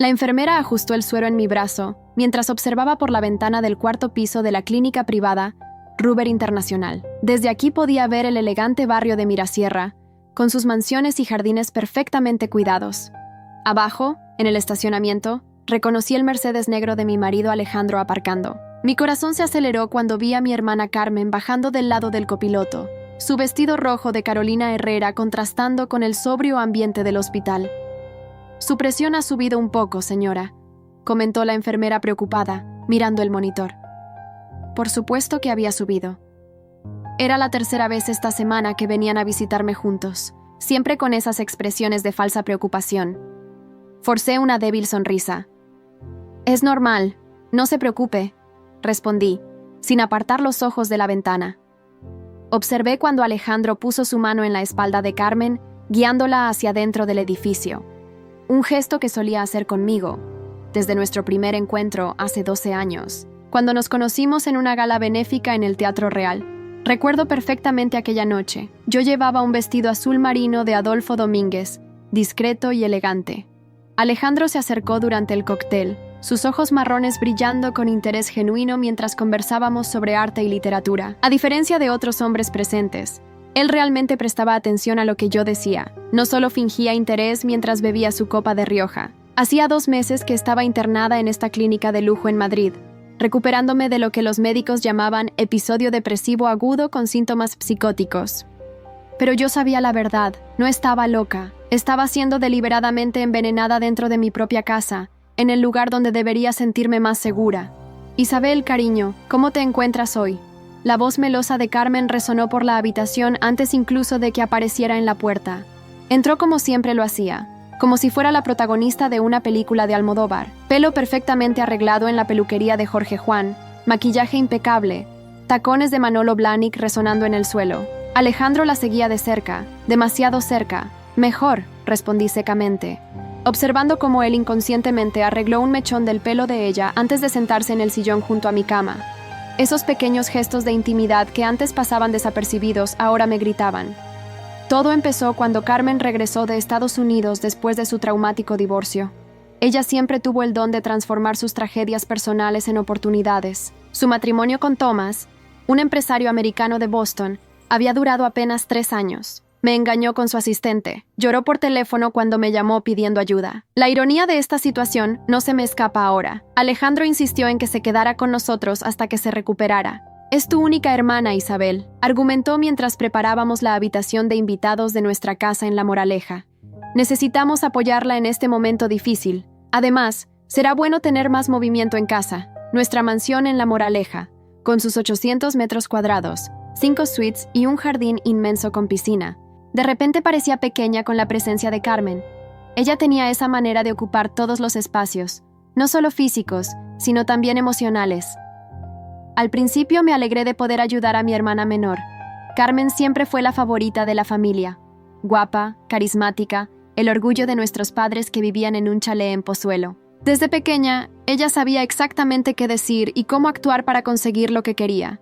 La enfermera ajustó el suero en mi brazo mientras observaba por la ventana del cuarto piso de la clínica privada Ruber Internacional. Desde aquí podía ver el elegante barrio de Mirasierra, con sus mansiones y jardines perfectamente cuidados. Abajo, en el estacionamiento, reconocí el Mercedes negro de mi marido Alejandro aparcando. Mi corazón se aceleró cuando vi a mi hermana Carmen bajando del lado del copiloto, su vestido rojo de Carolina Herrera contrastando con el sobrio ambiente del hospital. «Su presión ha subido un poco, señora», comentó la enfermera preocupada, mirando el monitor. Por supuesto que había subido. Era la tercera vez esta semana que venían a visitarme juntos, siempre con esas expresiones de falsa preocupación. Forcé una débil sonrisa. «Es normal, no se preocupe», respondí, sin apartar los ojos de la ventana. Observé cuando Alejandro puso su mano en la espalda de Carmen, guiándola hacia dentro del edificio. Un gesto que solía hacer conmigo, desde nuestro primer encuentro hace 12 años, cuando nos conocimos en una gala benéfica en el Teatro Real. Recuerdo perfectamente aquella noche. Yo llevaba un vestido azul marino de Adolfo Domínguez, discreto y elegante. Alejandro se acercó durante el cóctel, sus ojos marrones brillando con interés genuino mientras conversábamos sobre arte y literatura. A diferencia de otros hombres presentes, él realmente prestaba atención a lo que yo decía. No solo fingía interés mientras bebía su copa de Rioja. Hacía 2 meses que estaba internada en esta clínica de lujo en Madrid, recuperándome de lo que los médicos llamaban episodio depresivo agudo con síntomas psicóticos. Pero yo sabía la verdad, no estaba loca. Estaba siendo deliberadamente envenenada dentro de mi propia casa, en el lugar donde debería sentirme más segura. «Isabel, cariño, ¿cómo te encuentras hoy?». La voz melosa de Carmen resonó por la habitación antes incluso de que apareciera en la puerta. Entró como siempre lo hacía, como si fuera la protagonista de una película de Almodóvar. Pelo perfectamente arreglado en la peluquería de Jorge Juan, maquillaje impecable, tacones de Manolo Blahnik resonando en el suelo. Alejandro la seguía de cerca, demasiado cerca. «Mejor», respondí secamente, observando cómo él inconscientemente arregló un mechón del pelo de ella antes de sentarse en el sillón junto a mi cama. Esos pequeños gestos de intimidad que antes pasaban desapercibidos ahora me gritaban. Todo empezó cuando Carmen regresó de Estados Unidos después de su traumático divorcio. Ella siempre tuvo el don de transformar sus tragedias personales en oportunidades. Su matrimonio con Thomas, un empresario americano de Boston, había durado apenas 3 años. Me engañó con su asistente. Lloró por teléfono cuando me llamó pidiendo ayuda. La ironía de esta situación no se me escapa ahora. Alejandro insistió en que se quedara con nosotros hasta que se recuperara. «Es tu única hermana, Isabel», argumentó mientras preparábamos la habitación de invitados de nuestra casa en La Moraleja. «Necesitamos apoyarla en este momento difícil. Además, será bueno tener más movimiento en casa. Nuestra mansión en La Moraleja, con sus 800 metros cuadrados, 5 suites y un jardín inmenso con piscina. De repente parecía pequeña con la presencia de Carmen. Ella tenía esa manera de ocupar todos los espacios, no solo físicos, sino también emocionales. Al principio me alegré de poder ayudar a mi hermana menor. Carmen siempre fue la favorita de la familia. Guapa, carismática, el orgullo de nuestros padres que vivían en un chalet en Pozuelo. Desde pequeña, ella sabía exactamente qué decir y cómo actuar para conseguir lo que quería.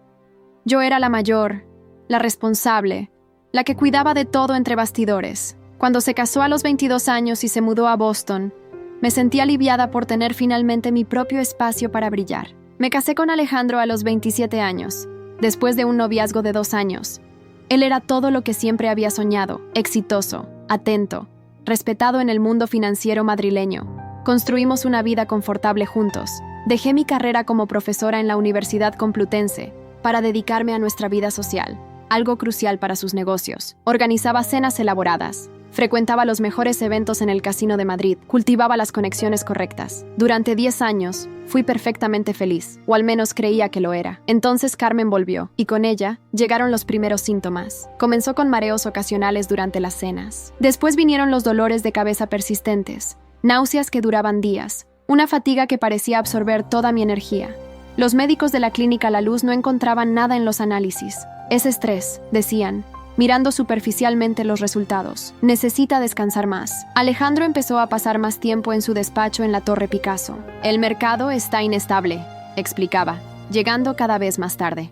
Yo era la mayor, la responsable, la que cuidaba de todo entre bastidores. Cuando se casó a los 22 años y se mudó a Boston, me sentí aliviada por tener finalmente mi propio espacio para brillar. Me casé con Alejandro a los 27 años, después de un noviazgo de 2 años. Él era todo lo que siempre había soñado, exitoso, atento, respetado en el mundo financiero madrileño. Construimos una vida confortable juntos. Dejé mi carrera como profesora en la Universidad Complutense para dedicarme a nuestra vida social, algo crucial para sus negocios. Organizaba cenas elaboradas, frecuentaba los mejores eventos en el Casino de Madrid, cultivaba las conexiones correctas. Durante 10 años, fui perfectamente feliz, o al menos creía que lo era. Entonces Carmen volvió, y con ella llegaron los primeros síntomas. Comenzó con mareos ocasionales durante las cenas. Después vinieron los dolores de cabeza persistentes, náuseas que duraban días, una fatiga que parecía absorber toda mi energía. Los médicos de la clínica La Luz no encontraban nada en los análisis. Es estrés, decían, mirando superficialmente los resultados. Necesita descansar más. Alejandro empezó a pasar más tiempo en su despacho en la Torre Picasso. El mercado está inestable, explicaba, llegando cada vez más tarde.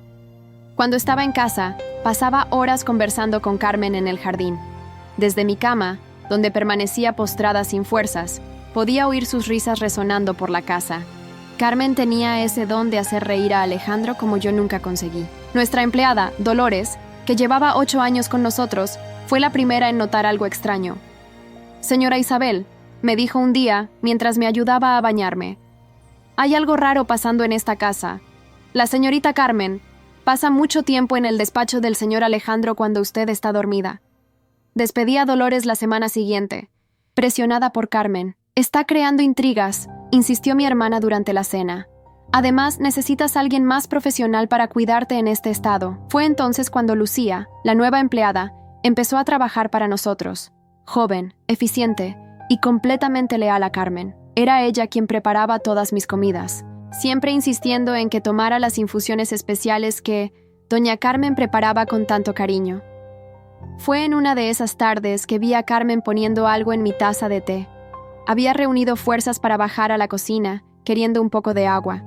Cuando estaba en casa, pasaba horas conversando con Carmen en el jardín. Desde mi cama, donde permanecía postrada sin fuerzas, Podía oír sus risas resonando por la casa. Carmen tenía ese don de hacer reír a Alejandro como yo nunca conseguí. Nuestra empleada, Dolores, que llevaba 8 años con nosotros, fue la primera en notar algo extraño. «Señora Isabel», me dijo un día mientras me ayudaba a bañarme, «hay algo raro pasando en esta casa. La señorita Carmen pasa mucho tiempo en el despacho del señor Alejandro cuando usted está dormida». Despedí a Dolores la semana siguiente, presionada por Carmen. «Está creando intrigas», insistió mi hermana durante la cena. «Además, necesitas a alguien más profesional para cuidarte en este estado». Fue entonces cuando Lucía, la nueva empleada, empezó a trabajar para nosotros. Joven, eficiente y completamente leal a Carmen. Era ella quien preparaba todas mis comidas, siempre insistiendo en que tomara las infusiones especiales que doña Carmen preparaba con tanto cariño. Fue en una de esas tardes que vi a Carmen poniendo algo en mi taza de té. Había reunido fuerzas para bajar a la cocina, queriendo un poco de agua.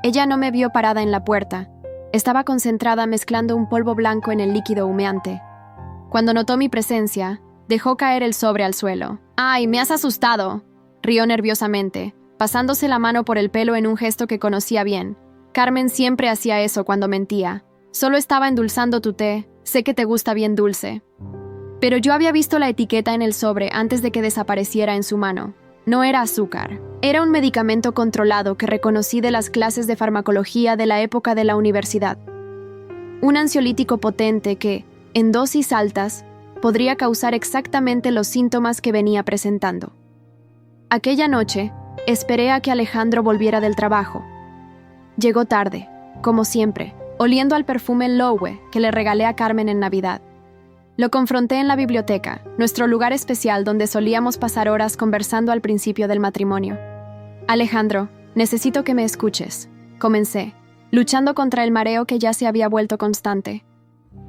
Ella no me vio parada en la puerta. Estaba concentrada mezclando un polvo blanco en el líquido humeante. Cuando notó mi presencia, dejó caer el sobre al suelo. «¡Ay, me has asustado!», rió nerviosamente, pasándose la mano por el pelo en un gesto que conocía bien. Carmen siempre hacía eso cuando mentía. «Solo estaba endulzando tu té. Sé que te gusta bien dulce». Pero yo había visto la etiqueta en el sobre antes de que desapareciera en su mano. No era azúcar. Era un medicamento controlado que reconocí de las clases de farmacología de la época de la universidad. Un ansiolítico potente que, en dosis altas, podría causar exactamente los síntomas que venía presentando. Aquella noche, esperé a que Alejandro volviera del trabajo. Llegó tarde, como siempre, oliendo al perfume Loewe que le regalé a Carmen en Navidad. Lo confronté en la biblioteca, nuestro lugar especial donde solíamos pasar horas conversando al principio del matrimonio. «Alejandro, necesito que me escuches», comencé, luchando contra el mareo que ya se había vuelto constante.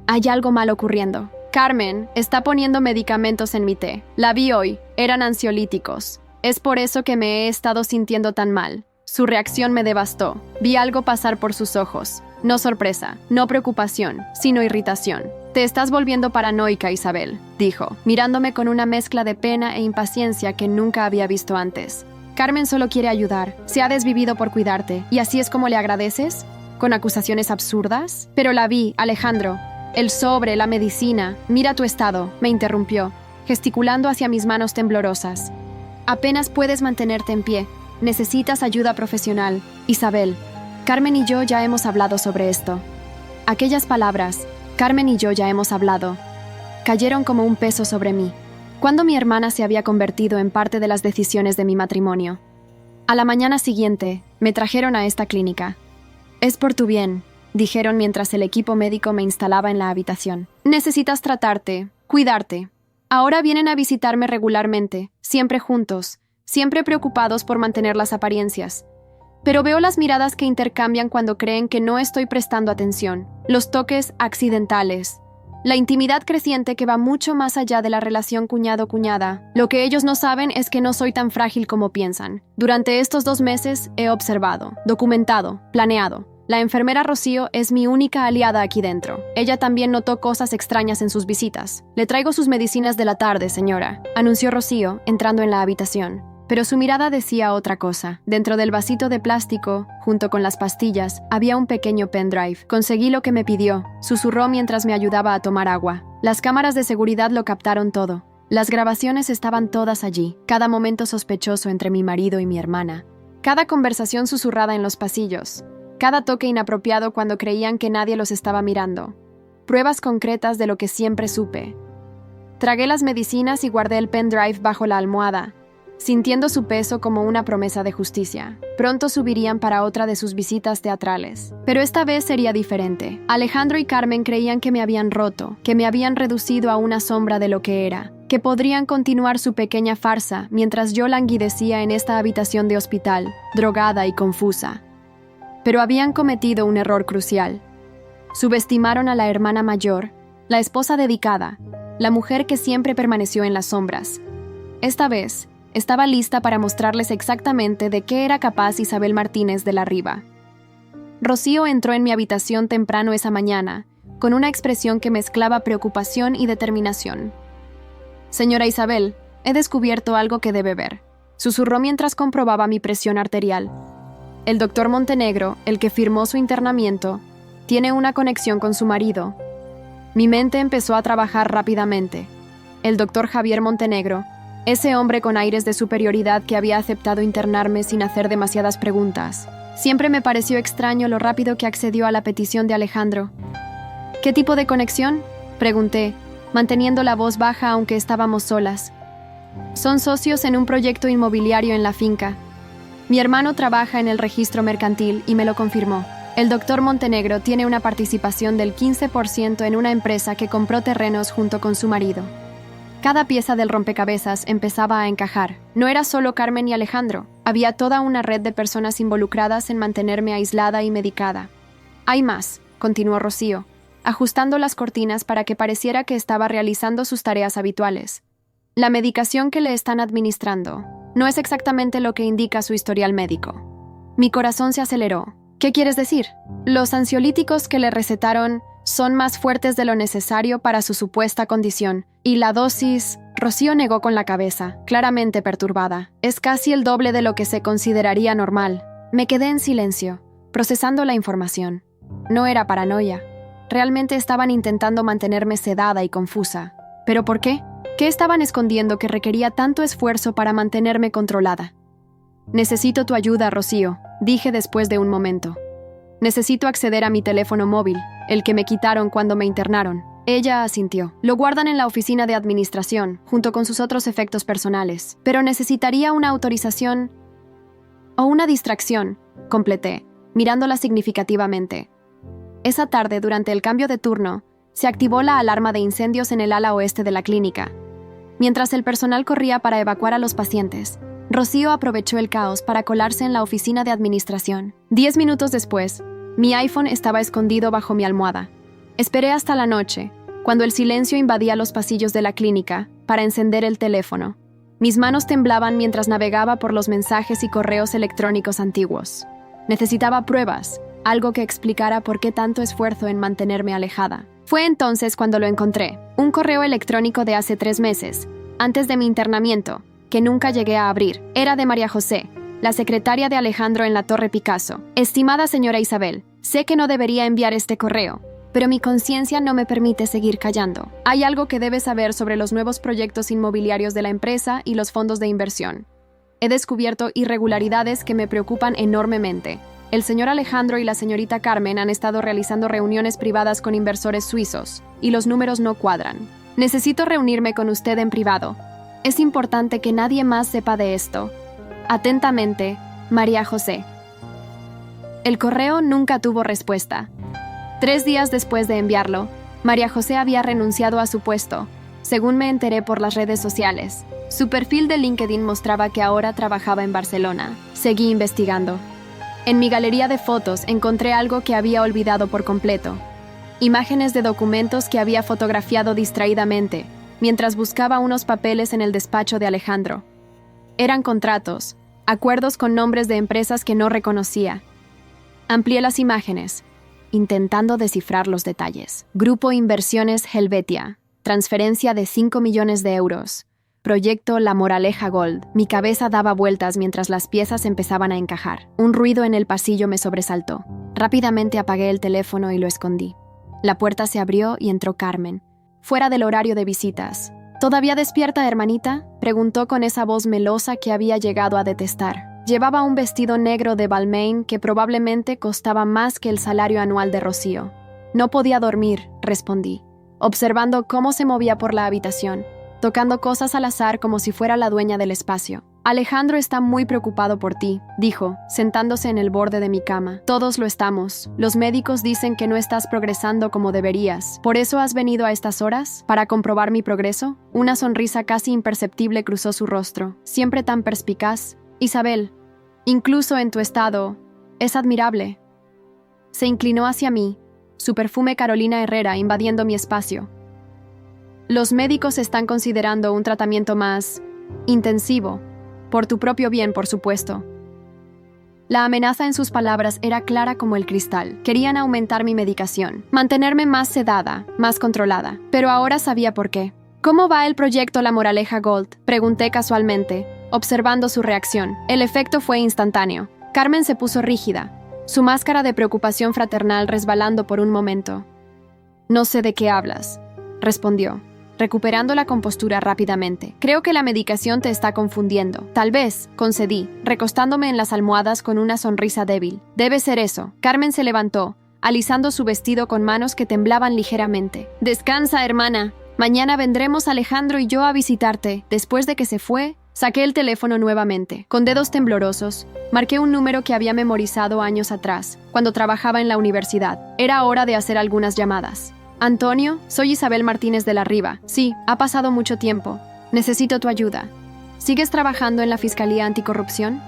«Hay algo mal ocurriendo. Carmen está poniendo medicamentos en mi té. La vi hoy. Eran ansiolíticos. Es por eso que me he estado sintiendo tan mal. Su reacción me devastó. Vi algo pasar por sus ojos. No sorpresa, no preocupación, sino irritación. «Te estás volviendo paranoica, Isabel», dijo, mirándome con una mezcla de pena e impaciencia que nunca había visto antes. «Carmen solo quiere ayudar. Se ha desvivido por cuidarte. ¿Y así es como le agradeces? ¿Con acusaciones absurdas?» «Pero la vi, Alejandro. El sobre, la medicina. Mira tu estado», me interrumpió, gesticulando hacia mis manos temblorosas. «Apenas puedes mantenerte en pie. Necesitas ayuda profesional. Isabel, Carmen y yo ya hemos hablado sobre esto». Aquellas palabras, «Carmen y yo ya hemos hablado», cayeron como un peso sobre mí. ¿Cuándo mi hermana se había convertido en parte de las decisiones de mi matrimonio? A la mañana siguiente, me trajeron a esta clínica. «Es por tu bien», dijeron mientras el equipo médico me instalaba en la habitación. «Necesitas tratarte, cuidarte. Ahora vienen a visitarme regularmente, siempre juntos, siempre preocupados por mantener las apariencias. Pero veo las miradas que intercambian cuando creen que no estoy prestando atención, los toques accidentales, la intimidad creciente que va mucho más allá de la relación cuñado-cuñada. Lo que ellos no saben es que no soy tan frágil como piensan. Durante estos 2 meses he observado, documentado, planeado. La enfermera Rocío es mi única aliada aquí dentro. Ella también notó cosas extrañas en sus visitas. «Le traigo sus medicinas de la tarde, señora», anunció Rocío, entrando en la habitación. Pero su mirada decía otra cosa. Dentro del vasito de plástico, junto con las pastillas, había un pequeño pendrive. «Conseguí lo que me pidió», susurró mientras me ayudaba a tomar agua. Las cámaras de seguridad lo captaron todo. Las grabaciones estaban todas allí, cada momento sospechoso entre mi marido y mi hermana. Cada conversación susurrada en los pasillos. Cada toque inapropiado cuando creían que nadie los estaba mirando. Pruebas concretas de lo que siempre supe. Tragué las medicinas y guardé el pendrive bajo la almohada, sintiendo su peso como una promesa de justicia. Pronto subirían para otra de sus visitas teatrales. Pero esta vez sería diferente. Alejandro y Carmen creían que me habían roto, que me habían reducido a una sombra de lo que era, que podrían continuar su pequeña farsa mientras yo languidecía en esta habitación de hospital, drogada y confusa. Pero habían cometido un error crucial. Subestimaron a la hermana mayor, la esposa dedicada, la mujer que siempre permaneció en las sombras. Esta vez, estaba lista para mostrarles exactamente de qué era capaz Isabel Martínez de la Riva. Rocío entró en mi habitación temprano esa mañana, con una expresión que mezclaba preocupación y determinación. «Señora Isabel, he descubierto algo que debe ver». susurró mientras comprobaba mi presión arterial. El doctor Montenegro, el que firmó su internamiento, tiene una conexión con su marido. Mi mente empezó a trabajar rápidamente. El doctor Javier Montenegro, ese hombre con aires de superioridad que había aceptado internarme sin hacer demasiadas preguntas. Siempre me pareció extraño lo rápido que accedió a la petición de Alejandro. ¿Qué tipo de conexión?, pregunté, manteniendo la voz baja aunque estábamos solas. Son socios en un proyecto inmobiliario en la finca. Mi hermano trabaja en el registro mercantil y me lo confirmó. El doctor Montenegro tiene una participación del 15% en una empresa que compró terrenos junto con su marido. Cada pieza del rompecabezas empezaba a encajar. No era solo Carmen y Alejandro. Había toda una red de personas involucradas en mantenerme aislada y medicada. Hay más, continuó Rocío, ajustando las cortinas para que pareciera que estaba realizando sus tareas habituales. La medicación que le están administrando no es exactamente lo que indica su historial médico. Mi corazón se aceleró. ¿Qué quieres decir? Los ansiolíticos que le recetaron son más fuertes de lo necesario para su supuesta condición, y la dosis... Rocío negó con la cabeza, claramente perturbada. Es casi el doble de lo que se consideraría normal. Me quedé en silencio, procesando la información. No era paranoia. Realmente estaban intentando mantenerme sedada y confusa. ¿Pero por qué? ¿Qué estaban escondiendo que requería tanto esfuerzo para mantenerme controlada? Necesito tu ayuda, Rocío, dije después de un momento. Necesito acceder a mi teléfono móvil, el que me quitaron cuando me internaron. Ella asintió. Lo guardan en la oficina de administración, junto con sus otros efectos personales. Pero necesitaría una autorización o una distracción, completé, mirándola significativamente. Esa tarde, durante el cambio de turno, se activó la alarma de incendios en el ala oeste de la clínica. Mientras el personal corría para evacuar a los pacientes, Rocío aprovechó el caos para colarse en la oficina de administración. 10 minutos después, mi iPhone estaba escondido bajo mi almohada. Esperé hasta la noche, cuando el silencio invadía los pasillos de la clínica, para encender el teléfono. Mis manos temblaban mientras navegaba por los mensajes y correos electrónicos antiguos. Necesitaba pruebas, algo que explicara por qué tanto esfuerzo en mantenerme alejada. Fue entonces cuando lo encontré, un correo electrónico de hace 3 meses, antes de mi internamiento, que nunca llegué a abrir. Era de María José, la secretaria de Alejandro en la Torre Picasso. Estimada señora Isabel, sé que no debería enviar este correo, pero mi conciencia no me permite seguir callando. Hay algo que debes saber sobre los nuevos proyectos inmobiliarios de la empresa y los fondos de inversión. He descubierto irregularidades que me preocupan enormemente. El señor Alejandro y la señorita Carmen han estado realizando reuniones privadas con inversores suizos, y los números no cuadran. Necesito reunirme con usted en privado. Es importante que nadie más sepa de esto. Atentamente, María José. El correo nunca tuvo respuesta. 3 días después de enviarlo, María José había renunciado a su puesto, según me enteré por las redes sociales. Su perfil de LinkedIn mostraba que ahora trabajaba en Barcelona. Seguí investigando. En mi galería de fotos encontré algo que había olvidado por completo. Imágenes de documentos que había fotografiado distraídamente, mientras buscaba unos papeles en el despacho de Alejandro. Eran contratos, acuerdos con nombres de empresas que no reconocía. Amplié las imágenes, intentando descifrar los detalles. Grupo Inversiones Helvetia, transferencia de 5 millones de euros. Proyecto La Moraleja Gold. Mi cabeza daba vueltas mientras las piezas empezaban a encajar. Un ruido en el pasillo me sobresaltó. Rápidamente apagué el teléfono y lo escondí. La puerta se abrió y entró Carmen, fuera del horario de visitas. ¿Todavía despierta, hermanita?, preguntó con esa voz melosa que había llegado a detestar. Llevaba un vestido negro de Balmain que probablemente costaba más que el salario anual de Rocío. No podía dormir, respondí, observando cómo se movía por la habitación, tocando cosas al azar como si fuera la dueña del espacio. Alejandro está muy preocupado por ti, dijo, sentándose en el borde de mi cama. Todos lo estamos. Los médicos dicen que no estás progresando como deberías. ¿Por eso has venido a estas horas? ¿Para comprobar mi progreso? Una sonrisa casi imperceptible cruzó su rostro, siempre tan perspicaz. Isabel, incluso en tu estado, es admirable. Se inclinó hacia mí, su perfume Carolina Herrera invadiendo mi espacio. Los médicos están considerando un tratamiento más intensivo, por tu propio bien, por supuesto. La amenaza en sus palabras era clara como el cristal. Querían aumentar mi medicación, mantenerme más sedada, más controlada. Pero ahora sabía por qué. ¿Cómo va el proyecto La Moraleja Gold?, pregunté casualmente, observando su reacción. El efecto fue instantáneo. Carmen se puso rígida, su máscara de preocupación fraternal resbalando por un momento. «No sé de qué hablas», respondió, recuperando la compostura rápidamente. «Creo que la medicación te está confundiendo». «Tal vez», concedí, recostándome en las almohadas con una sonrisa débil. «Debe ser eso». Carmen se levantó, alisando su vestido con manos que temblaban ligeramente. «Descansa, hermana. Mañana vendremos Alejandro y yo a visitarte». Después de que se fue, saqué el teléfono nuevamente. Con dedos temblorosos, marqué un número que había memorizado años atrás, cuando trabajaba en la universidad. Era hora de hacer algunas llamadas. «Antonio, soy Isabel Martínez de la Riva. Sí, ha pasado mucho tiempo. Necesito tu ayuda. ¿Sigues trabajando en la Fiscalía Anticorrupción?»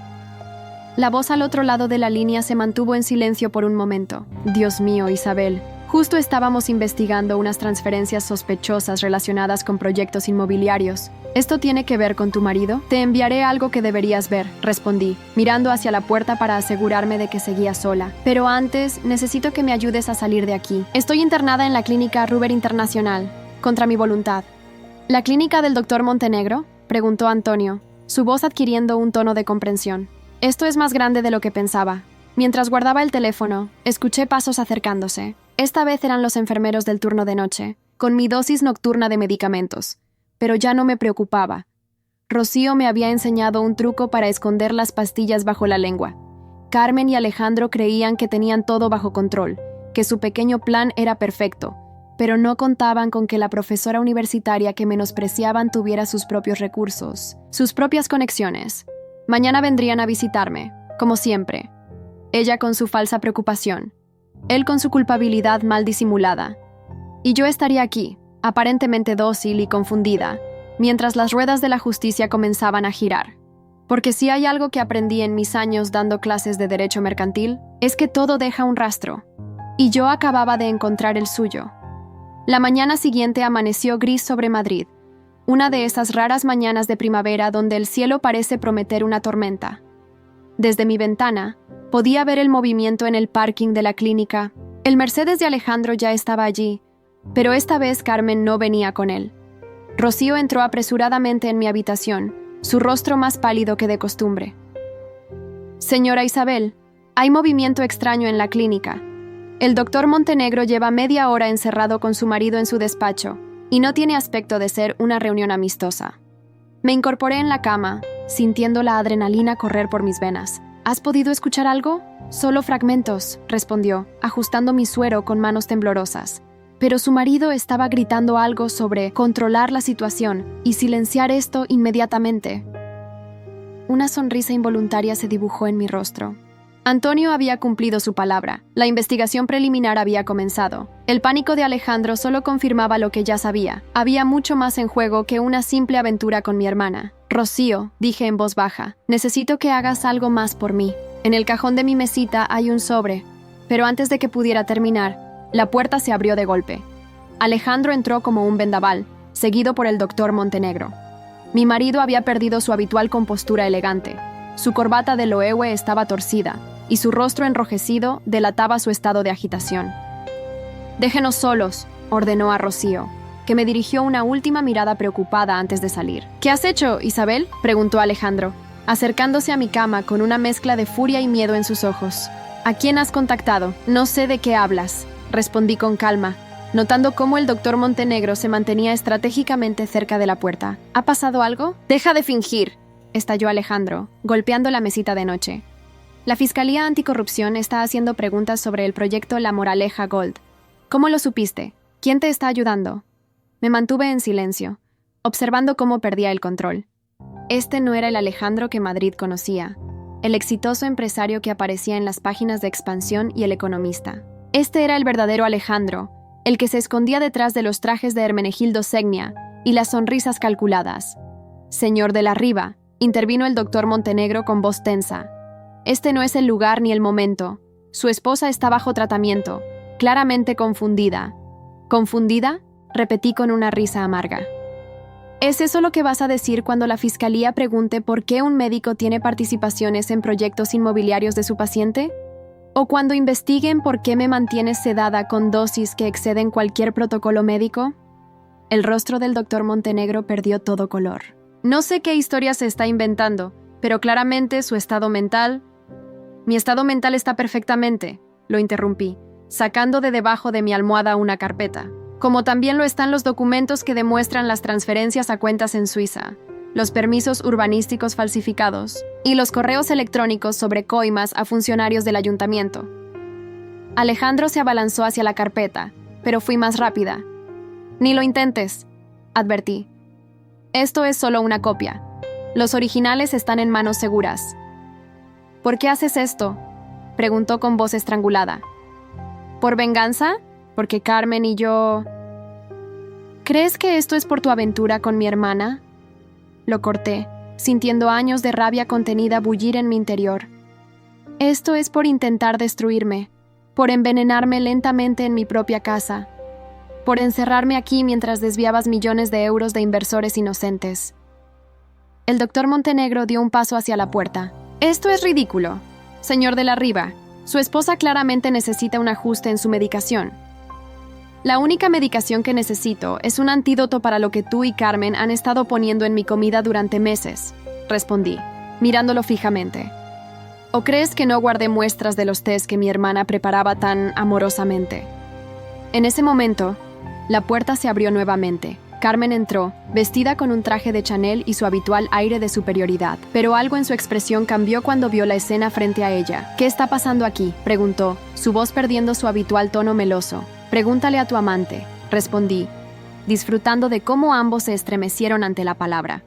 La voz al otro lado de la línea se mantuvo en silencio por un momento. «Dios mío, Isabel. Justo estábamos investigando unas transferencias sospechosas relacionadas con proyectos inmobiliarios. ¿Esto tiene que ver con tu marido? Te enviaré algo que deberías ver», respondí, mirando hacia la puerta para asegurarme de que seguía sola. «Pero antes, necesito que me ayudes a salir de aquí. Estoy internada en la clínica Ruber Internacional, contra mi voluntad». «¿La clínica del doctor Montenegro?», preguntó Antonio, su voz adquiriendo un tono de comprensión. «Esto es más grande de lo que pensaba». Mientras guardaba el teléfono, escuché pasos acercándose. Esta vez eran los enfermeros del turno de noche, con mi dosis nocturna de medicamentos. Pero ya no me preocupaba. Rocío me había enseñado un truco para esconder las pastillas bajo la lengua. Carmen y Alejandro creían que tenían todo bajo control, que su pequeño plan era perfecto, pero no contaban con que la profesora universitaria que menospreciaban tuviera sus propios recursos, sus propias conexiones. Mañana vendrían a visitarme, como siempre. Ella con su falsa preocupación, él con su culpabilidad mal disimulada. Y yo estaría aquí, aparentemente dócil y confundida, mientras las ruedas de la justicia comenzaban a girar. Porque si hay algo que aprendí en mis años dando clases de derecho mercantil, es que todo deja un rastro. Y yo acababa de encontrar el suyo. La mañana siguiente amaneció gris sobre Madrid, una de esas raras mañanas de primavera donde el cielo parece prometer una tormenta. Desde mi ventana, podía ver el movimiento en el parking de la clínica. El Mercedes de Alejandro ya estaba allí, pero esta vez Carmen no venía con él. Rocío entró apresuradamente en mi habitación, su rostro más pálido que de costumbre. «Señora Isabel, hay movimiento extraño en la clínica. El doctor Montenegro lleva media hora encerrado con su marido en su despacho, y no tiene aspecto de ser una reunión amistosa». Me incorporé en la cama, sintiendo la adrenalina correr por mis venas. «¿Has podido escuchar algo?» «Solo fragmentos», respondió, ajustando mi suero con manos temblorosas. Pero su marido estaba gritando algo sobre controlar la situación y silenciar esto inmediatamente. Una sonrisa involuntaria se dibujó en mi rostro. Antonio había cumplido su palabra. La investigación preliminar había comenzado. El pánico de Alejandro solo confirmaba lo que ya sabía. Había mucho más en juego que una simple aventura con mi hermana. «Rocío», dije en voz baja, «necesito que hagas algo más por mí. En el cajón de mi mesita hay un sobre». Pero antes de que pudiera terminar, la puerta se abrió de golpe. Alejandro entró como un vendaval, seguido por el doctor Montenegro. Mi marido había perdido su habitual compostura elegante. Su corbata de loewe estaba torcida, y su rostro enrojecido delataba su estado de agitación. «Déjenos solos», ordenó a Rocío, que me dirigió una última mirada preocupada antes de salir. «¿Qué has hecho, Isabel?», preguntó Alejandro, acercándose a mi cama con una mezcla de furia y miedo en sus ojos. «¿A quién has contactado?» «No sé de qué hablas», respondí con calma, notando cómo el doctor Montenegro se mantenía estratégicamente cerca de la puerta. «¿Ha pasado algo?» «Deja de fingir», estalló Alejandro, golpeando la mesita de noche. «La Fiscalía Anticorrupción está haciendo preguntas sobre el proyecto La Moraleja Gold. ¿Cómo lo supiste? ¿Quién te está ayudando?» Me mantuve en silencio, observando cómo perdía el control. Este no era el Alejandro que Madrid conocía, el exitoso empresario que aparecía en las páginas de Expansión y El Economista. Este era el verdadero Alejandro, el que se escondía detrás de los trajes de Hermenegildo Segnia y las sonrisas calculadas. «Señor de la Riva», intervino el doctor Montenegro con voz tensa. «Este no es el lugar ni el momento. Su esposa está bajo tratamiento, claramente confundida». «¿Confundida?», repetí con una risa amarga. ¿Es eso lo que vas a decir cuando la fiscalía pregunte por qué un médico tiene participaciones en proyectos inmobiliarios de su paciente? ¿O cuando investiguen por qué me mantienes sedada con dosis que exceden cualquier protocolo médico? El rostro del doctor Montenegro perdió todo color. No sé qué historia se está inventando, pero claramente su estado mental... Mi estado mental está perfectamente, lo interrumpí, sacando de debajo de mi almohada una carpeta. Como también lo están los documentos que demuestran las transferencias a cuentas en Suiza, los permisos urbanísticos falsificados y los correos electrónicos sobre coimas a funcionarios del ayuntamiento. Alejandro se abalanzó hacia la carpeta, pero fui más rápida. Ni lo intentes, advertí. Esto es solo una copia. Los originales están en manos seguras. ¿Por qué haces esto?, preguntó con voz estrangulada. ¿Por venganza? Porque Carmen y yo... ¿Crees que esto es por tu aventura con mi hermana? Lo corté, sintiendo años de rabia contenida bullir en mi interior. Esto es por intentar destruirme, por envenenarme lentamente en mi propia casa, por encerrarme aquí mientras desviabas millones de euros de inversores inocentes. El doctor Montenegro dio un paso hacia la puerta. Esto es ridículo. Señor de la Riva, su esposa claramente necesita un ajuste en su medicación. La única medicación que necesito es un antídoto para lo que tú y Carmen han estado poniendo en mi comida durante meses, respondí, mirándolo fijamente. ¿O crees que no guardé muestras de los tés que mi hermana preparaba tan amorosamente? En ese momento, la puerta se abrió nuevamente. Carmen entró, vestida con un traje de Chanel y su habitual aire de superioridad, pero algo en su expresión cambió cuando vio la escena frente a ella. ¿Qué está pasando aquí?, preguntó, su voz perdiendo su habitual tono meloso. Pregúntale a tu amante, respondí, disfrutando de cómo ambos se estremecieron ante la palabra.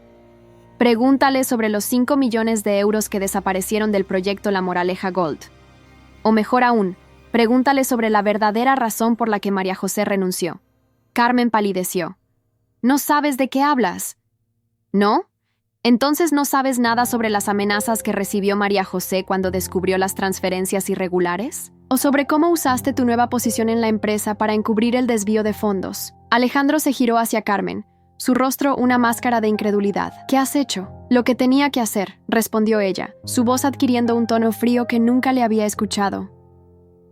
Pregúntale sobre los 5 millones de euros que desaparecieron del proyecto La Moraleja Gold. O mejor aún, pregúntale sobre la verdadera razón por la que María José renunció. Carmen palideció. ¿No sabes de qué hablas? ¿No? ¿Entonces no sabes nada sobre las amenazas que recibió María José cuando descubrió las transferencias irregulares? ¿O sobre cómo usaste tu nueva posición en la empresa para encubrir el desvío de fondos? Alejandro se giró hacia Carmen, su rostro una máscara de incredulidad. ¿Qué has hecho? Lo que tenía que hacer, respondió ella, su voz adquiriendo un tono frío que nunca le había escuchado.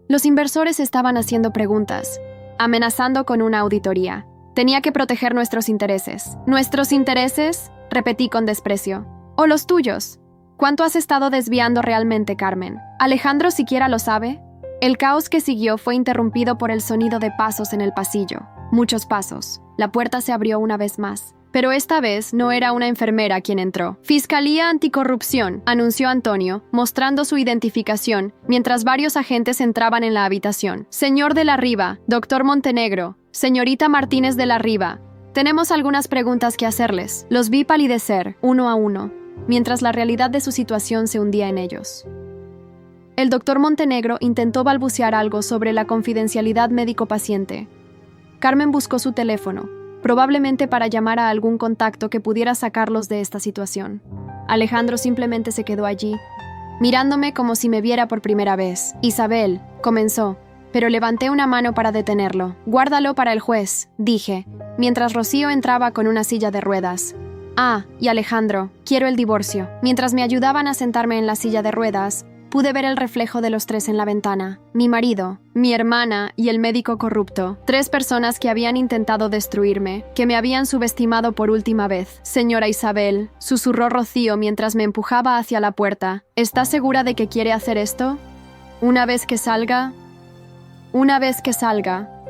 Los inversores estaban haciendo preguntas, amenazando con una auditoría. Tenía que proteger nuestros intereses. ¿Nuestros intereses?, repetí con desprecio. ¿O los tuyos? ¿Cuánto has estado desviando realmente, Carmen? ¿Alejandro siquiera lo sabe? El caos que siguió fue interrumpido por el sonido de pasos en el pasillo. Muchos pasos. La puerta se abrió una vez más. Pero esta vez no era una enfermera quien entró. Fiscalía Anticorrupción, anunció Antonio, mostrando su identificación, mientras varios agentes entraban en la habitación. Señor de la Riva, doctor Montenegro, señorita Martínez de la Riva, tenemos algunas preguntas que hacerles. Los vi palidecer, uno a uno, mientras la realidad de su situación se hundía en ellos. El doctor Montenegro intentó balbucear algo sobre la confidencialidad médico-paciente. Carmen buscó su teléfono, probablemente para llamar a algún contacto que pudiera sacarlos de esta situación. Alejandro simplemente se quedó allí, mirándome como si me viera por primera vez. Isabel, comenzó, pero levanté una mano para detenerlo. Guárdalo para el juez, dije, mientras Rocío entraba con una silla de ruedas. Ah, y Alejandro, quiero el divorcio. Mientras me ayudaban a sentarme en la silla de ruedas, pude ver el reflejo de los tres en la ventana. Mi marido, mi hermana y el médico corrupto. 3 personas que habían intentado destruirme, que me habían subestimado por última vez. Señora Isabel, susurró Rocío mientras me empujaba hacia la puerta. ¿Está segura de que quiere hacer esto? Una vez que salga,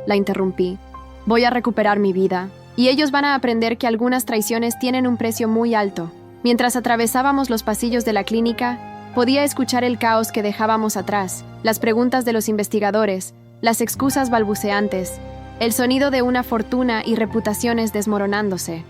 la interrumpí. Voy a recuperar mi vida. Y ellos van a aprender que algunas traiciones tienen un precio muy alto. Mientras atravesábamos los pasillos de la clínica, podía escuchar el caos que dejábamos atrás, las preguntas de los investigadores, las excusas balbuceantes, el sonido de una fortuna y reputaciones desmoronándose.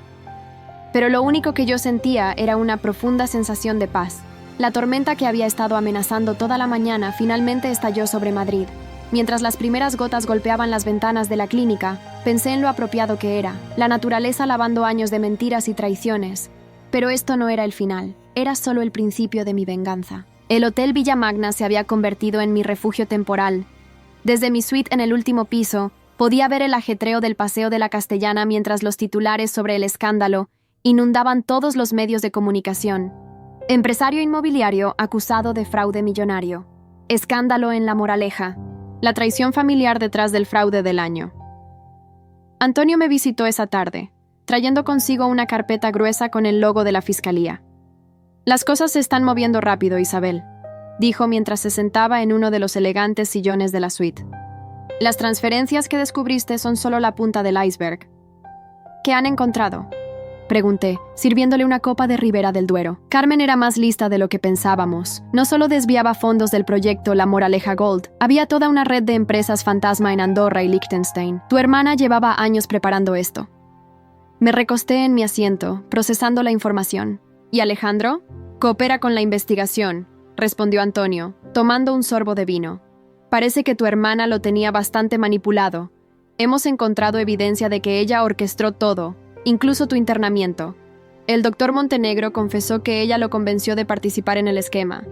Pero lo único que yo sentía era una profunda sensación de paz. La tormenta que había estado amenazando toda la mañana finalmente estalló sobre Madrid. Mientras las primeras gotas golpeaban las ventanas de la clínica, pensé en lo apropiado que era, la naturaleza lavando años de mentiras y traiciones. Pero esto no era el final, era solo el principio de mi venganza. El Hotel Villa Magna se había convertido en mi refugio temporal. Desde mi suite en el último piso, podía ver el ajetreo del Paseo de la Castellana mientras los titulares sobre el escándalo inundaban todos los medios de comunicación. Empresario inmobiliario acusado de fraude millonario. Escándalo en La Moraleja. La traición familiar detrás del fraude del año. Antonio me visitó esa tarde. trayendo consigo una carpeta gruesa con el logo de la fiscalía. «Las cosas se están moviendo rápido, Isabel», dijo mientras se sentaba en uno de los elegantes sillones de la suite. «Las transferencias que descubriste son solo la punta del iceberg». «¿Qué han encontrado?», pregunté, sirviéndole una copa de Ribera del Duero. Carmen era más lista de lo que pensábamos. No solo desviaba fondos del proyecto La Moraleja Gold, había toda una red de empresas fantasma en Andorra y Liechtenstein. Tu hermana llevaba años preparando esto. Me recosté en mi asiento, procesando la información. ¿Y Alejandro? Coopera con la investigación, respondió Antonio, tomando un sorbo de vino. Parece que tu hermana lo tenía bastante manipulado. Hemos encontrado evidencia de que ella orquestó todo, incluso tu internamiento. El doctor Montenegro confesó que ella lo convenció de participar en el esquema.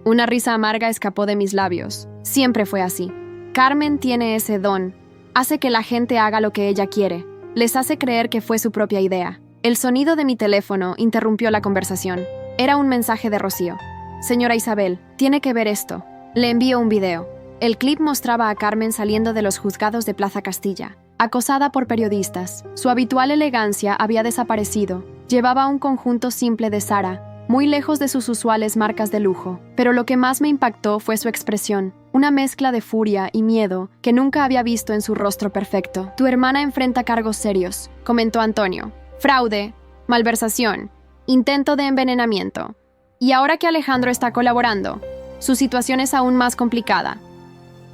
Una risa amarga escapó de mis labios. Siempre fue así. Carmen tiene ese don. Hace que la gente haga lo que ella quiere. Les hace creer que fue su propia idea. El sonido de mi teléfono interrumpió la conversación. Era un mensaje de Rocío. «Señora Isabel, tiene que ver esto». Le envío un video. El clip mostraba a Carmen saliendo de los juzgados de Plaza Castilla, acosada por periodistas. Su habitual elegancia había desaparecido. Llevaba un conjunto simple de Zara, muy lejos de sus usuales marcas de lujo. Pero lo que más me impactó fue su expresión, una mezcla de furia y miedo que nunca había visto en su rostro perfecto. «Tu hermana enfrenta cargos serios», comentó Antonio. «Fraude, malversación, intento de envenenamiento. Y ahora que Alejandro está colaborando, su situación es aún más complicada».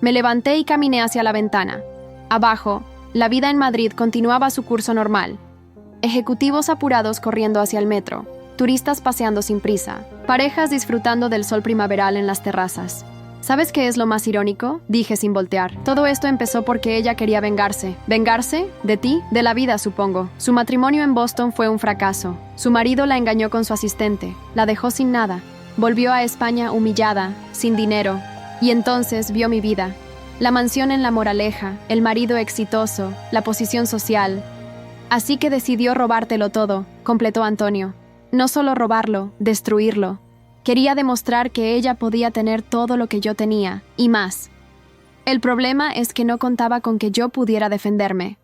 Me levanté y caminé hacia la ventana. Abajo, la vida en Madrid continuaba su curso normal. Ejecutivos apurados corriendo hacia el metro, turistas paseando sin prisa, parejas disfrutando del sol primaveral en las terrazas. ¿Sabes qué es lo más irónico?, dije sin voltear. Todo esto empezó porque ella quería vengarse. ¿Vengarse? ¿De ti? De la vida, supongo. Su matrimonio en Boston fue un fracaso. Su marido la engañó con su asistente. La dejó sin nada. Volvió a España humillada, sin dinero. Y entonces vio mi vida. La mansión en La Moraleja, el marido exitoso, la posición social. Así que decidió robártelo todo, completó Antonio. No solo robarlo, destruirlo. Quería demostrar que ella podía tener todo lo que yo tenía, y más. El problema es que no contaba con que yo pudiera defenderme.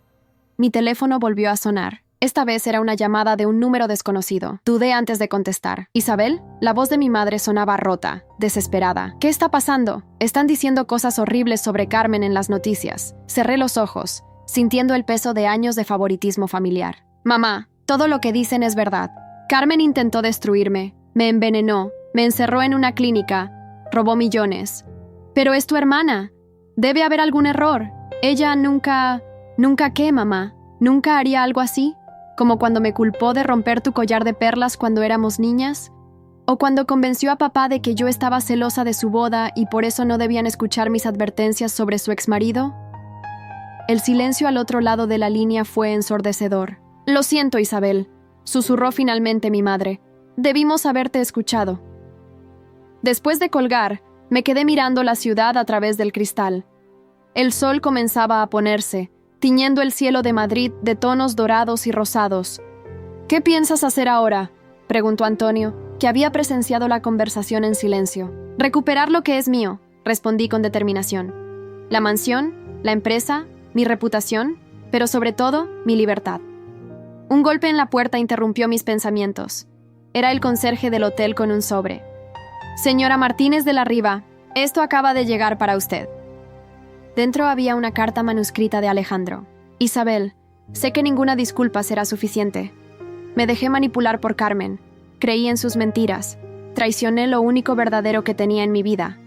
Mi teléfono volvió a sonar. Esta vez era una llamada de un número desconocido. Dudé antes de contestar. «¿Isabel?» La voz de mi madre sonaba rota, desesperada. «¿Qué está pasando? Están diciendo cosas horribles sobre Carmen en las noticias». Cerré los ojos, sintiendo el peso de años de favoritismo familiar. «Mamá, todo lo que dicen es verdad. Carmen intentó destruirme, me envenenó, me encerró en una clínica, robó millones. Pero es tu hermana. Debe haber algún error. Ella nunca... ¿Nunca qué, mamá? ¿Nunca haría algo así? ¿Como cuando me culpó de romper tu collar de perlas cuando éramos niñas? ¿O cuando convenció a papá de que yo estaba celosa de su boda y por eso no debían escuchar mis advertencias sobre su exmarido?» El silencio al otro lado de la línea fue ensordecedor. «Lo siento, Isabel», susurró finalmente mi madre. «Debimos haberte escuchado». Después de colgar, me quedé mirando la ciudad a través del cristal. El sol comenzaba a ponerse, tiñendo el cielo de Madrid de tonos dorados y rosados. «¿Qué piensas hacer ahora?», preguntó Antonio, que había presenciado la conversación en silencio. «Recuperar lo que es mío», respondí con determinación. «La mansión, la empresa, mi reputación, pero sobre todo, mi libertad». Un golpe en la puerta interrumpió mis pensamientos. Era el conserje del hotel con un sobre. «Señora Martínez de la Riva, esto acaba de llegar para usted». Dentro había una carta manuscrita de Alejandro. «Isabel, sé que ninguna disculpa será suficiente. Me dejé manipular por Carmen. Creí en sus mentiras. Traicioné lo único verdadero que tenía en mi vida.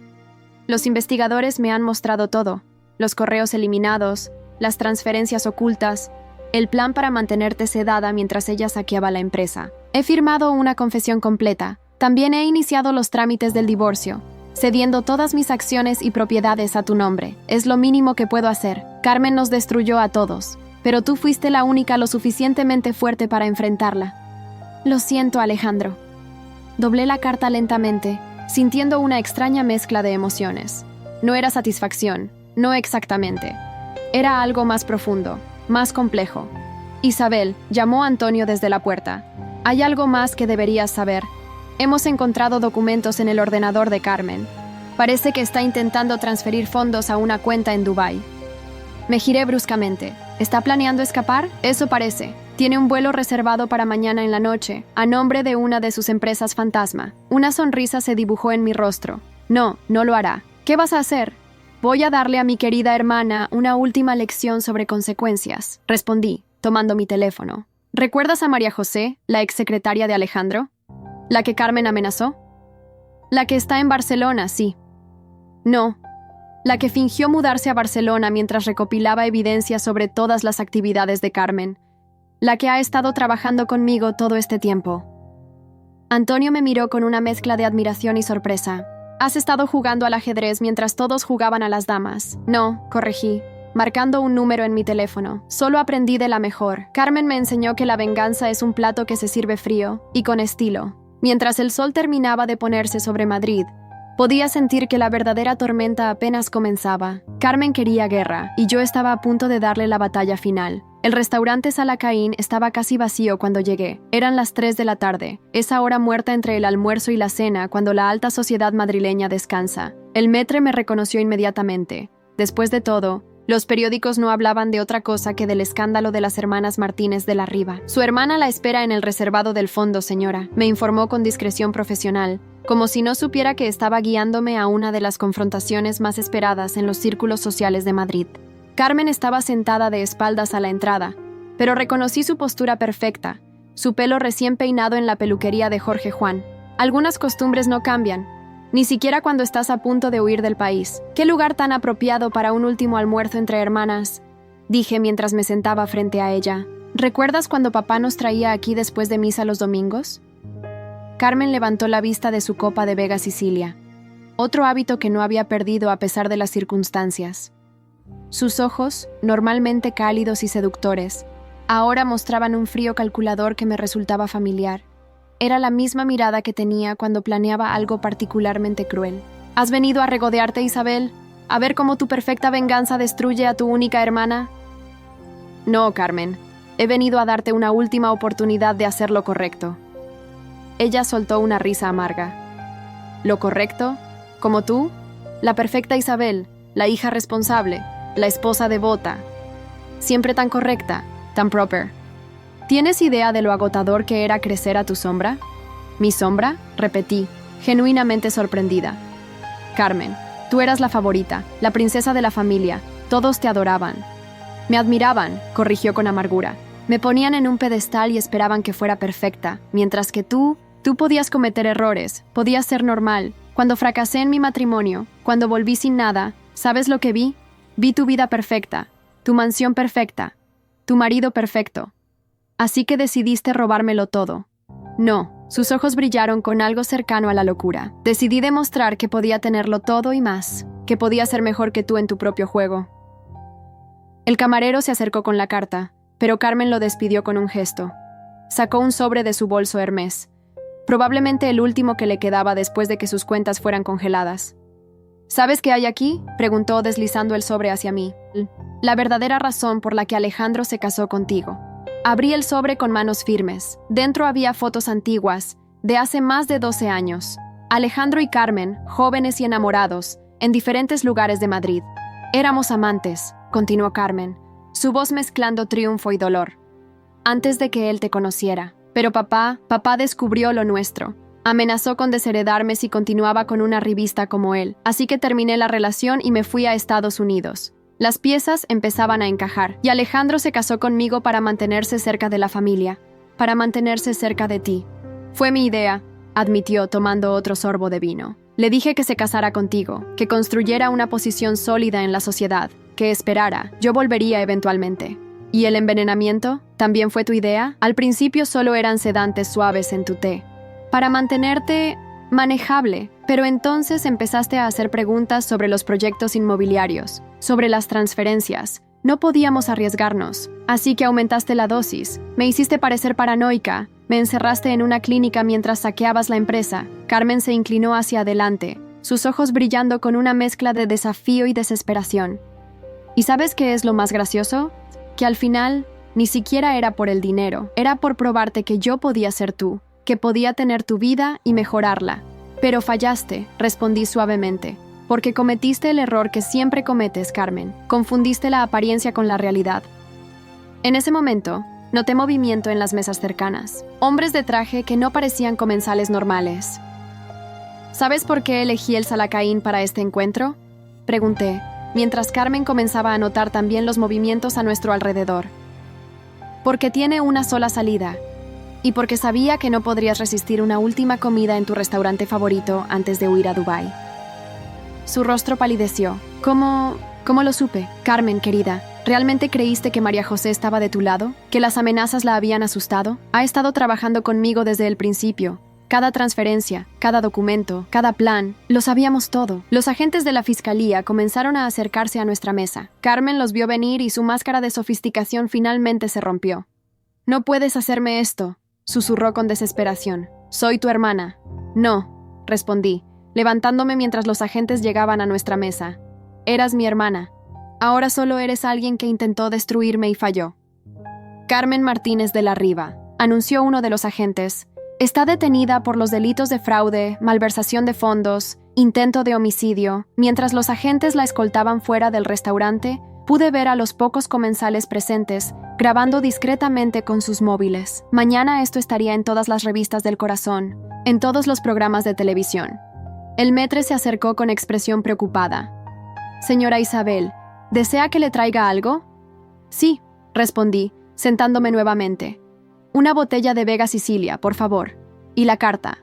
Los investigadores me han mostrado todo. Los correos eliminados, las transferencias ocultas, el plan para mantenerte sedada mientras ella saqueaba la empresa. He firmado una confesión completa. También he iniciado los trámites del divorcio, cediendo todas mis acciones y propiedades a tu nombre. Es lo mínimo que puedo hacer. Carmen nos destruyó a todos, pero tú fuiste la única lo suficientemente fuerte para enfrentarla». «Lo siento, Alejandro». Doblé la carta lentamente, sintiendo una extraña mezcla de emociones. No era satisfacción, no exactamente. Era algo más profundo, más complejo. «Isabel», llamó Antonio desde la puerta. «Hay algo más que deberías saber. Hemos encontrado documentos en el ordenador de Carmen. Parece que está intentando transferir fondos a una cuenta en Dubái». Me giré bruscamente. «¿Está planeando escapar? Eso parece. Tiene un vuelo reservado para mañana en la noche, a nombre de una de sus empresas fantasma. Una sonrisa se dibujó en mi rostro. No, no lo hará. ¿Qué vas a hacer? Voy a darle a mi querida hermana una última lección sobre consecuencias, respondí, tomando mi teléfono. ¿Recuerdas a María José, la exsecretaria de Alejandro? ¿La que Carmen amenazó? La que está en Barcelona, sí. No. La que fingió mudarse a Barcelona mientras recopilaba evidencia sobre todas las actividades de Carmen. La que ha estado trabajando conmigo todo este tiempo. Antonio me miró con una mezcla de admiración y sorpresa. Has estado jugando al ajedrez mientras todos jugaban a las damas. No, corregí, marcando un número en mi teléfono. Solo aprendí de la mejor. Carmen me enseñó que la venganza es un plato que se sirve frío y con estilo. Mientras el sol terminaba de ponerse sobre Madrid, podía sentir que la verdadera tormenta apenas comenzaba. Carmen quería guerra, y yo estaba a punto de darle la batalla final. El restaurante Salacaín estaba casi vacío cuando llegué. Eran las 3 de la tarde, esa hora muerta entre el almuerzo y la cena cuando la alta sociedad madrileña descansa. El maître me reconoció inmediatamente. Después de todo, los periódicos no hablaban de otra cosa que del escándalo de las hermanas Martínez de la Riva. Su hermana la espera en el reservado del fondo, señora, me informó con discreción profesional, como si no supiera que estaba guiándome a una de las confrontaciones más esperadas en los círculos sociales de Madrid. Carmen estaba sentada de espaldas a la entrada, pero reconocí su postura perfecta, su pelo recién peinado en la peluquería de Jorge Juan. Algunas costumbres no cambian, ni siquiera cuando estás a punto de huir del país. ¿Qué lugar tan apropiado para un último almuerzo entre hermanas?, dije mientras me sentaba frente a ella. ¿Recuerdas cuando papá nos traía aquí después de misa los domingos? Carmen levantó la vista de su copa de Vega Sicilia, otro hábito que no había perdido a pesar de las circunstancias. Sus ojos, normalmente cálidos y seductores, ahora mostraban un frío calculador que me resultaba familiar. Era la misma mirada que tenía cuando planeaba algo particularmente cruel. ¿Has venido a regodearte, Isabel? ¿A ver cómo tu perfecta venganza destruye a tu única hermana? No, Carmen. He venido a darte una última oportunidad de hacer lo correcto. Ella soltó una risa amarga. ¿Lo correcto? ¿Como tú? La perfecta Isabel, la hija responsable, la esposa devota. Siempre tan correcta, tan proper. ¿Tienes idea de lo agotador que era crecer a tu sombra? ¿Mi sombra?, repetí, genuinamente sorprendida. Carmen, tú eras la favorita, la princesa de la familia. Todos te adoraban. Me admiraban, corrigió con amargura. Me ponían en un pedestal y esperaban que fuera perfecta, mientras que tú podías cometer errores, podías ser normal. Cuando fracasé en mi matrimonio, cuando volví sin nada, ¿sabes lo que vi? Vi tu vida perfecta, tu mansión perfecta, tu marido perfecto. Así que decidiste robármelo todo. No, sus ojos brillaron con algo cercano a la locura. Decidí demostrar que podía tenerlo todo y más, que podía ser mejor que tú en tu propio juego. El camarero se acercó con la carta, pero Carmen lo despidió con un gesto. Sacó un sobre de su bolso Hermès, probablemente el último que le quedaba después de que sus cuentas fueran congeladas. ¿Sabes qué hay aquí?, preguntó deslizando el sobre hacia mí. La verdadera razón por la que Alejandro se casó contigo. Abrí el sobre con manos firmes. Dentro había fotos antiguas, de hace más de 12 años. Alejandro y Carmen, jóvenes y enamorados, en diferentes lugares de Madrid. Éramos amantes, continuó Carmen, su voz mezclando triunfo y dolor. Antes de que él te conociera. Pero papá descubrió lo nuestro. Amenazó con desheredarme si continuaba con una revista como él. Así que terminé la relación y me fui a Estados Unidos. Las piezas empezaban a encajar, y Alejandro se casó conmigo para mantenerse cerca de la familia, para mantenerse cerca de ti. Fue mi idea, admitió tomando otro sorbo de vino. Le dije que se casara contigo, que construyera una posición sólida en la sociedad, que esperara, yo volvería eventualmente. ¿Y el envenenamiento? ¿También fue tu idea? Al principio solo eran sedantes suaves en tu té, para mantenerte manejable, pero entonces empezaste a hacer preguntas sobre los proyectos inmobiliarios, sobre las transferencias. No podíamos arriesgarnos, así que aumentaste la dosis. Me hiciste parecer paranoica. Me encerraste en una clínica mientras saqueabas la empresa. Carmen se inclinó hacia adelante, sus ojos brillando con una mezcla de desafío y desesperación. ¿Y sabes qué es lo más gracioso? Que al final, ni siquiera era por el dinero, era por probarte que yo podía ser tú, que podía tener tu vida y mejorarla. Pero fallaste, respondí suavemente, porque cometiste el error que siempre cometes, Carmen. Confundiste la apariencia con la realidad. En ese momento, Noté movimiento en las mesas cercanas. Hombres de traje que no parecían comensales normales. ¿Sabes por qué elegí el Salacaín para este encuentro?, pregunté, mientras Carmen comenzaba a notar también los movimientos a nuestro alrededor. Porque tiene una sola salida, y porque sabía que no podrías resistir una última comida en tu restaurante favorito antes de huir a Dubái. Su rostro palideció. ¿Cómo lo supe? Carmen, querida, ¿realmente creíste que María José estaba de tu lado? ¿Que las amenazas la habían asustado? Ha estado trabajando conmigo desde el principio. Cada transferencia, cada documento, cada plan, lo sabíamos todo. Los agentes de la fiscalía comenzaron a acercarse a nuestra mesa. Carmen los vio venir y su máscara de sofisticación finalmente se rompió. «No puedes hacerme esto», susurró con desesperación. «Soy tu hermana». «No», respondí, levantándome mientras los agentes llegaban a nuestra mesa. «Eras mi hermana. Ahora solo eres alguien que intentó destruirme y falló». «Carmen Martínez de la Riva», anunció uno de los agentes, «está detenida por los delitos de fraude, malversación de fondos, intento de homicidio». Mientras los agentes la escoltaban fuera del restaurante, pude ver a los pocos comensales presentes grabando discretamente con sus móviles. Mañana esto estaría en todas las revistas del corazón, en todos los programas de televisión. El maître se acercó con expresión preocupada. «Señora Isabel, ¿desea que le traiga algo?» «Sí», respondí, sentándome nuevamente. «Una botella de Vega Sicilia, por favor. Y la carta».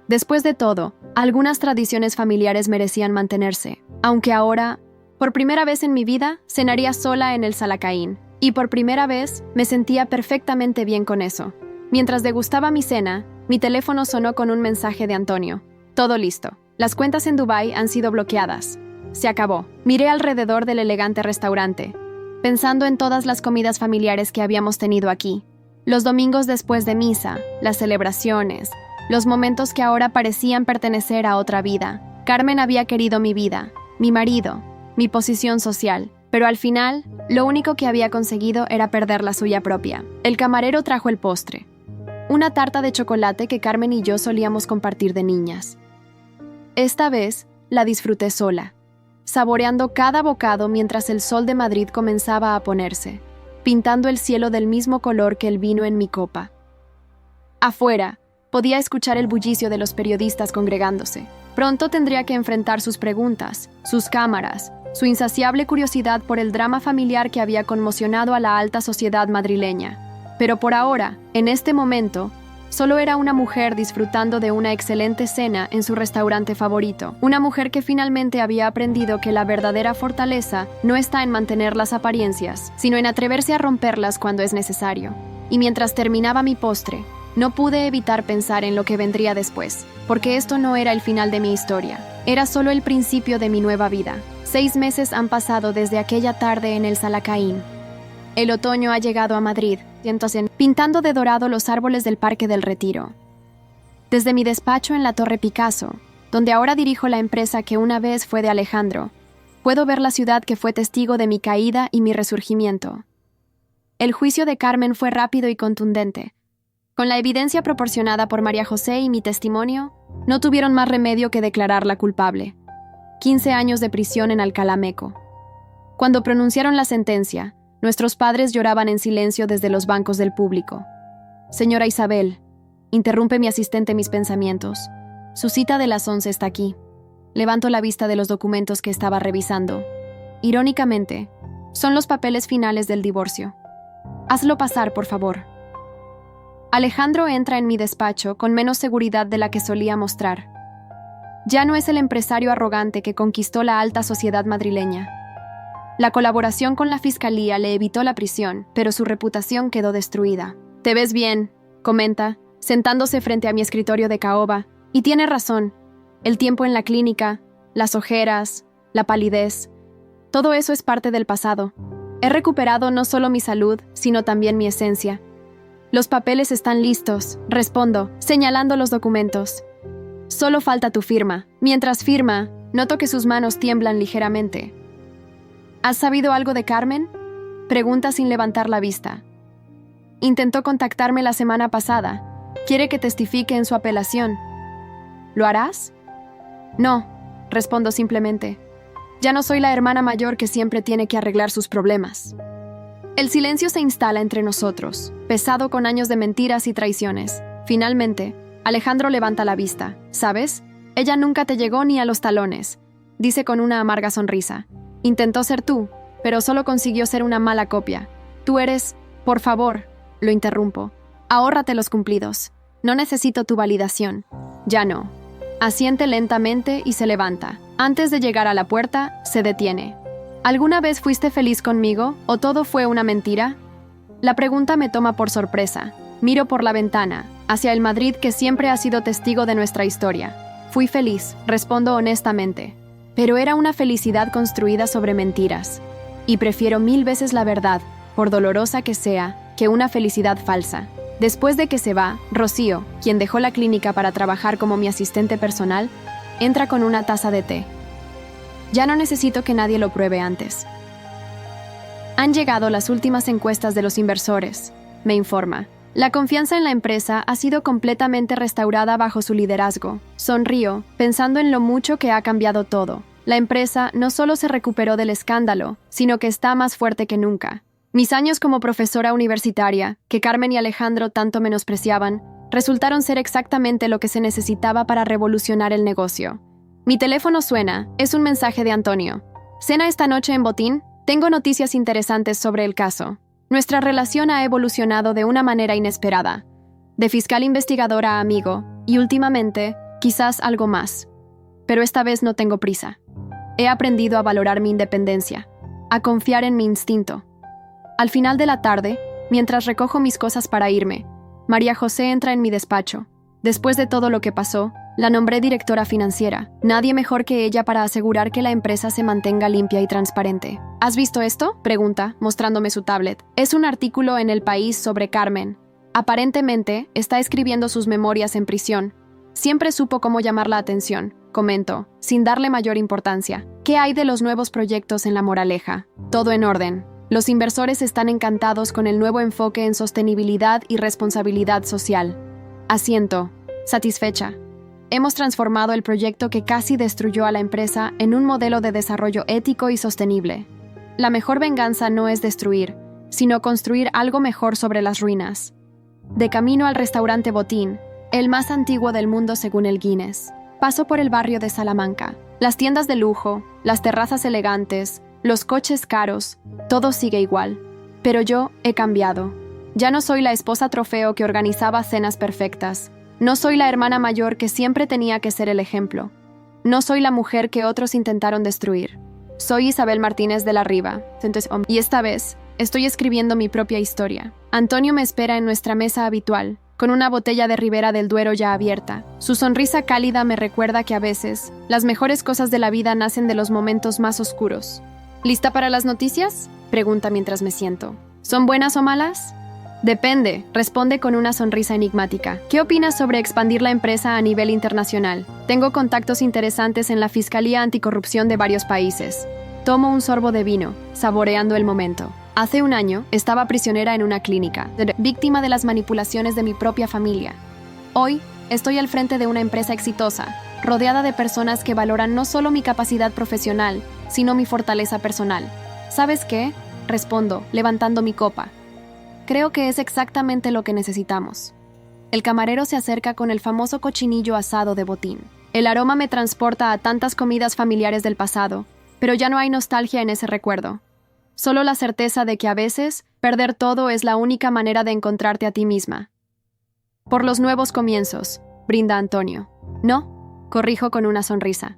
Después de todo, algunas tradiciones familiares merecían mantenerse, aunque ahora, por primera vez en mi vida, cenaría sola en el Salacaín, y por primera vez me sentía perfectamente bien con eso. Mientras degustaba mi cena, mi teléfono sonó con un mensaje de Antonio. «Todo listo. Las cuentas en Dubái han sido bloqueadas. Se acabó». Miré alrededor del elegante restaurante, pensando en todas las comidas familiares que habíamos tenido aquí. Los domingos después de misa, las celebraciones, los momentos que ahora parecían pertenecer a otra vida. Carmen había querido mi vida, mi marido, mi posición social, pero al final, lo único que había conseguido era perder la suya propia. El camarero trajo el postre, una tarta de chocolate que Carmen y yo solíamos compartir de niñas. Esta vez, la disfruté sola, saboreando cada bocado mientras el sol de Madrid comenzaba a ponerse, pintando el cielo del mismo color que el vino en mi copa. Afuera, podía escuchar el bullicio de los periodistas congregándose. Pronto tendría que enfrentar sus preguntas, sus cámaras, su insaciable curiosidad por el drama familiar que había conmocionado a la alta sociedad madrileña. Pero por ahora, en este momento, solo era una mujer disfrutando de una excelente cena en su restaurante favorito. Una mujer que finalmente había aprendido que la verdadera fortaleza no está en mantener las apariencias, sino en atreverse a romperlas cuando es necesario. Y mientras terminaba mi postre, no pude evitar pensar en lo que vendría después, porque esto no era el final de mi historia, era solo el principio de mi nueva vida. 6 meses han pasado desde aquella tarde en el Salacaín. El otoño ha llegado a Madrid, pintando de dorado los árboles del Parque del Retiro. Desde mi despacho en la Torre Picasso, donde ahora dirijo la empresa que una vez fue de Alejandro, puedo ver la ciudad que fue testigo de mi caída y mi resurgimiento. El juicio de Carmen fue rápido y contundente. Con la evidencia proporcionada por María José y mi testimonio, no tuvieron más remedio que declararla culpable. 15 años de prisión en Alcalá Meco. Cuando pronunciaron la sentencia, nuestros padres lloraban en silencio desde los bancos del público. «Señora Isabel», interrumpe mi asistente mis pensamientos, «su cita de las 11 está aquí». Levanto la vista de los documentos que estaba revisando. Irónicamente, son los papeles finales del divorcio. «Hazlo pasar, por favor». Alejandro entra en mi despacho con menos seguridad de la que solía mostrar. Ya no es el empresario arrogante que conquistó la alta sociedad madrileña. La colaboración con la fiscalía le evitó la prisión, pero su reputación quedó destruida. «Te ves bien», comenta, sentándose frente a mi escritorio de caoba, y tiene razón. El tiempo en la clínica, las ojeras, la palidez, todo eso es parte del pasado. He recuperado no solo mi salud, sino también mi esencia. «Los papeles están listos», respondo, señalando los documentos. «Solo falta tu firma». Mientras firma, noto que sus manos tiemblan ligeramente. «¿Has sabido algo de Carmen?», pregunta sin levantar la vista. «Intentó contactarme la semana pasada. Quiere que testifique en su apelación». «¿Lo harás?». «No», respondo simplemente. «Ya no soy la hermana mayor que siempre tiene que arreglar sus problemas». El silencio se instala entre nosotros, pesado con años de mentiras y traiciones. Finalmente, Alejandro levanta la vista. ¿Sabes? Ella nunca te llegó ni a los talones, dice con una amarga sonrisa. Intentó ser tú, pero solo consiguió ser una mala copia. Tú eres... Por favor, lo interrumpo. Ahórrate los cumplidos. No necesito tu validación. Ya no. Asiente lentamente y se levanta. Antes de llegar a la puerta, se detiene. ¿Alguna vez fuiste feliz conmigo o todo fue una mentira? La pregunta me toma por sorpresa. Miro por la ventana, hacia el Madrid que siempre ha sido testigo de nuestra historia. Fui feliz, respondo honestamente. Pero era una felicidad construida sobre mentiras. Y prefiero 1000 veces la verdad, por dolorosa que sea, que una felicidad falsa. Después de que se va, Rocío, quien dejó la clínica para trabajar como mi asistente personal, entra con una taza de té. Ya no necesito que nadie lo pruebe antes. Han llegado las últimas encuestas de los inversores, me informa. La confianza en la empresa ha sido completamente restaurada bajo su liderazgo. Sonrío, pensando en lo mucho que ha cambiado todo. La empresa no solo se recuperó del escándalo, sino que está más fuerte que nunca. Mis años como profesora universitaria, que Carmen y Alejandro tanto menospreciaban, resultaron ser exactamente lo que se necesitaba para revolucionar el negocio. Mi teléfono suena, es un mensaje de Antonio. ¿Cena esta noche en Botín? Tengo noticias interesantes sobre el caso. Nuestra relación ha evolucionado de una manera inesperada. De fiscal investigador a amigo, y últimamente, quizás algo más. Pero esta vez no tengo prisa. He aprendido a valorar mi independencia, a confiar en mi instinto. Al final de la tarde, mientras recojo mis cosas para irme, María José entra en mi despacho. Después de todo lo que pasó, la nombré directora financiera. Nadie mejor que ella para asegurar que la empresa se mantenga limpia y transparente. ¿Has visto esto?, pregunta, mostrándome su tablet. Es un artículo en El País sobre Carmen. Aparentemente, está escribiendo sus memorias en prisión. Siempre supo cómo llamar la atención, comento, sin darle mayor importancia. ¿Qué hay de los nuevos proyectos en La Moraleja? Todo en orden. Los inversores están encantados con el nuevo enfoque en sostenibilidad y responsabilidad social. Asiento, satisfecha. Hemos transformado el proyecto que casi destruyó a la empresa en un modelo de desarrollo ético y sostenible. La mejor venganza no es destruir, sino construir algo mejor sobre las ruinas. De camino al restaurante Botín, el más antiguo del mundo según el Guinness, paso por el barrio de Salamanca. Las tiendas de lujo, las terrazas elegantes, los coches caros, todo sigue igual. Pero yo he cambiado. Ya no soy la esposa trofeo que organizaba cenas perfectas. No soy la hermana mayor que siempre tenía que ser el ejemplo. No soy la mujer que otros intentaron destruir. Soy Isabel Martínez de la Riva. Y esta vez, estoy escribiendo mi propia historia. Antonio me espera en nuestra mesa habitual, con una botella de Ribera del Duero ya abierta. Su sonrisa cálida me recuerda que a veces, las mejores cosas de la vida nacen de los momentos más oscuros. ¿Lista para las noticias?, pregunta mientras me siento. ¿Son buenas o malas? Depende, responde con una sonrisa enigmática. ¿Qué opinas sobre expandir la empresa a nivel internacional? Tengo contactos interesantes en la Fiscalía Anticorrupción de varios países. Tomo un sorbo de vino, saboreando el momento. Hace un año, estaba prisionera en una clínica, víctima de las manipulaciones de mi propia familia. Hoy, estoy al frente de una empresa exitosa, rodeada de personas que valoran no solo mi capacidad profesional, sino mi fortaleza personal. ¿Sabes qué?, respondo, levantando mi copa. Creo que es exactamente lo que necesitamos. El camarero se acerca con el famoso cochinillo asado de Botín. El aroma me transporta a tantas comidas familiares del pasado, pero ya no hay nostalgia en ese recuerdo. Solo la certeza de que a veces, perder todo es la única manera de encontrarte a ti misma. Por los nuevos comienzos, brinda Antonio. No, corrijo con una sonrisa.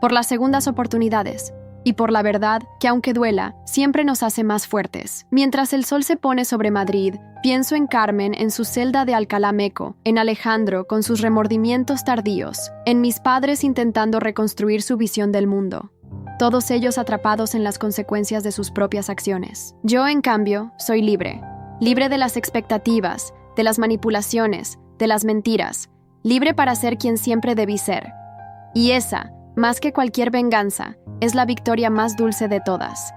Por las segundas oportunidades. Y por la verdad que, aunque duela, siempre nos hace más fuertes. Mientras el sol se pone sobre Madrid, pienso en Carmen en su celda de Alcalá Meco, en Alejandro con sus remordimientos tardíos, en mis padres intentando reconstruir su visión del mundo. Todos ellos atrapados en las consecuencias de sus propias acciones. Yo, en cambio, soy libre. Libre de las expectativas, de las manipulaciones, de las mentiras. Libre para ser quien siempre debí ser. Y esa, más que cualquier venganza, es la victoria más dulce de todas.